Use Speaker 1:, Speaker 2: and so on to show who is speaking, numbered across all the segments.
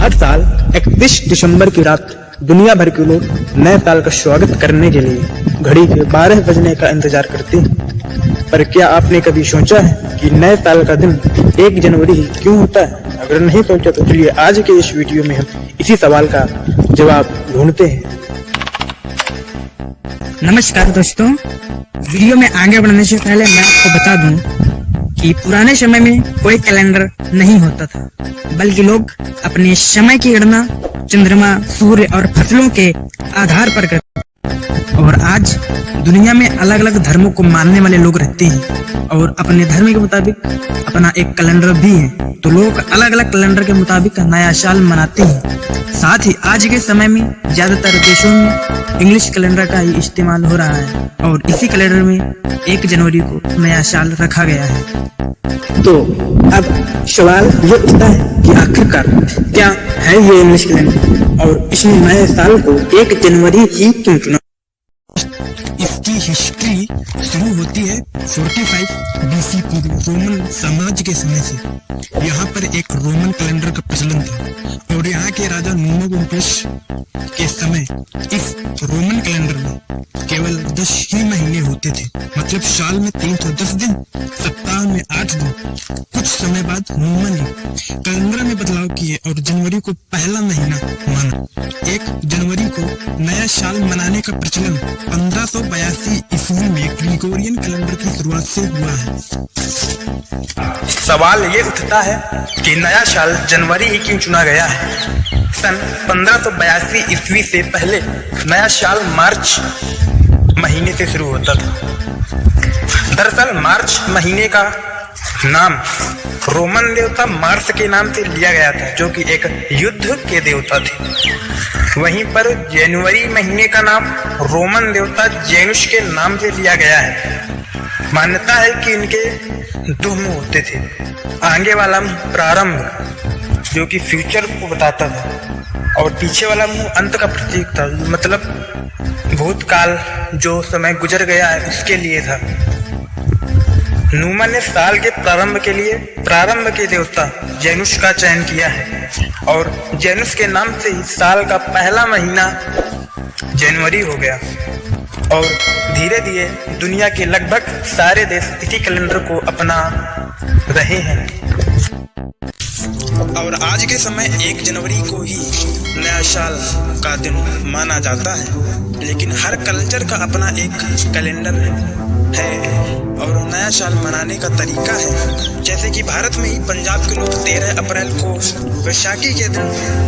Speaker 1: हर साल 31 दिसंबर की रात दुनिया भर के लोग नए साल का स्वागत करने के लिए घड़ी के 12 बजने का इंतजार करते हैं। पर क्या आपने कभी सोचा है कि नए साल का दिन 1 जनवरी ही क्यों होता है? अगर नहीं सोचा तो चलिए आज के इस वीडियो में हम इसी सवाल का जवाब ढूंढते हैं।
Speaker 2: नमस्कार दोस्तों, वीडियो में आगे बढ़ने से पहले मैं आपको बता दूं कि पुराने समय में कोई कैलेंडर नहीं होता था, बल्कि लोग अपने समय की गणना चंद्रमा, सूर्य और फसलों के आधार पर करते। और आज दुनिया में अलग अलग धर्मों को मानने वाले लोग रहते हैं और अपने धर्म के मुताबिक अपना एक कैलेंडर भी है। तो लोग अलग अलग कैलेंडर के मुताबिक नया साल मनाते हैं। साथ ही आज के समय में ज्यादातर देशों में इंग्लिश कैलेंडर का ही इस्तेमाल हो रहा है और इसी कैलेंडर में 1 जनवरी को नया साल रखा गया है।
Speaker 1: तो अब सवाल ये उठता है कि आखिरकार क्या है ये इंग्लिश कैलेंडर और इसने नए साल को 1 जनवरी ही क्यों चुना?
Speaker 2: इसकी हिस्ट्री शुरू होती है 45 BC पूर्व रोमन साम्राज्य के समय से। यहाँ पर एक रोमन कैलेंडर का प्रचलन था और यहाँ के राजा नुमोगुम्पिश के समय इस रोमन कैलेंडर में केवल 10 ही महीने होते थे। मतलब साल में 310 दिन, सप्ताह में 8 दिन। कुछ समय बाद नुमा ने कैलेंडर में बदलाव किए और जनवरी को पहला महीना माना। 1 जनवरी को नया साल मनाने का प्रचलन 1582 ईस्वी में ग्रिगोरियन कैलेंडर की शुरुआत से हुआ है।
Speaker 1: सवाल ये उठता है कि नया साल जनवरी ही क्यों चुना गया है? सन 1582 ईस्वी से पहले नया साल मार्च महीने से शुरू होता था। दरअसल मार्च महीने का नाम रोमन देवता मार्स के नाम से लिया गया था, जो कि एक युद्ध के देवता थे। वहीं पर जनवरी महीने का नाम रोमन देवता जेनुस के नाम से लिया गया है। मान्यता है कि इनके 2 मुंह होते थे। आगे वाला मुंह प्रारंभ, जो कि फ्यूचर को बताता था, और पीछे वाला मुंह अंत का प्रतीक था, मतलब भूतकाल जो समय गुजर गया है उसके लिए था। नुमा ने साल के प्रारंभ के लिए प्रारंभ के देवता जेनुस का चयन किया है और जेनुस के नाम से ही साल का पहला महीना जनवरी हो गया। और धीरे धीरे दुनिया के लगभग सारे देश इसी कैलेंडर को अपना रहे हैं। और आज के समय 1 जनवरी को ही नया साल का दिन माना जाता है, लेकिन हर कल्चर का अपना एक कैलेंडर है और नया साल मनाने का तरीका है। जैसे कि भारत में ही पंजाब के लोग 13 अप्रैल को वैशाखी के दिन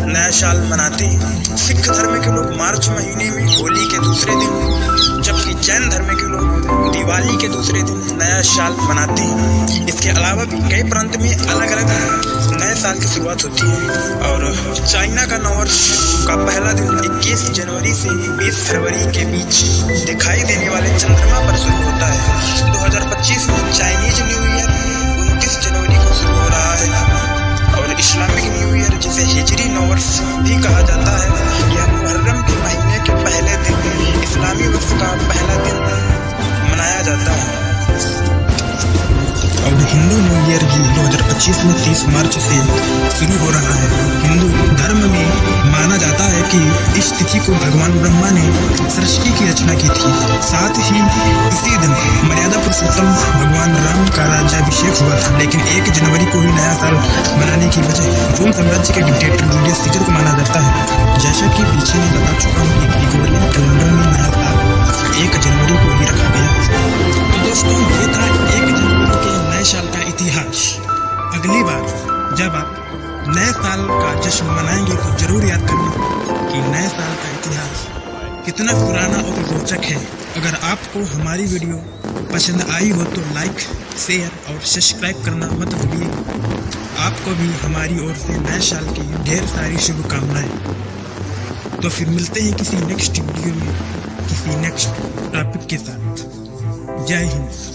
Speaker 1: नया साल मनाते हैं। सिख धर्म के लोग मार्च महीने में होली के दूसरे दिन, जबकि जैन धर्म के लोग दिवाली के दूसरे दिन नया साल मनाते हैं। इसके अलावा भी कई प्रांत में अलग अलग नए साल की शुरुआत होती है। और चाइना का नववर्ष का पहला दिन 21 जनवरी से 20 फरवरी के बीच दिखाई देने वाले चंद्रमा पर शुरू होता है। 2025 में चाइनीज न्यू ईयर 29 जनवरी को शुरू हो रहा है और इस्लामिक न्यू ईयर, जिसे हिजरी नववर्ष भी कहा जाता है, यह मुहर्रम के महीने के पहले दिन इस्लामी वर्ष का पहला दिन मनाया जाता है। और हिंदू न्यू ईयर भी 2025 में 30 मार्च से शुरू हो रहा है। हिंदू धर्म में माना जाता है कि इस तिथि को भगवान ब्रह्मा ने सृष्टि की रचना की थी। साथ ही इसी दिन मर्यादा पुरुषोत्तम भगवान राम का राज्याभिषेक हुआ था। लेकिन 1 जनवरी को ही नया साल मनाने की वजह रोम साम्राज्य के डिक्टेटर जूलियस सीजर को माना जाता है। जैसा कि पीछे मैं बता चुका हूँ कि ग्रिगोरियन कैलेंडर में नया साल 1 जनवरी को ही रखा गया। तो दोस्तों, ये था 1 जनवरी के नए साल का इतिहास। अगली बार जब आप नए साल का जश्न मनाएंगे तो जरूर याद करना कि नए साल का इतिहास कितना पुराना और रोचक है। अगर आपको हमारी वीडियो पसंद आई हो तो लाइक, शेयर और सब्सक्राइब करना मत भूलिए। आपको भी हमारी ओर से नए साल की ढेर सारी शुभकामनाएं। तो फिर मिलते हैं किसी नेक्स्ट वीडियो में किसी नेक्स्ट टॉपिक के साथ। जय हिंद।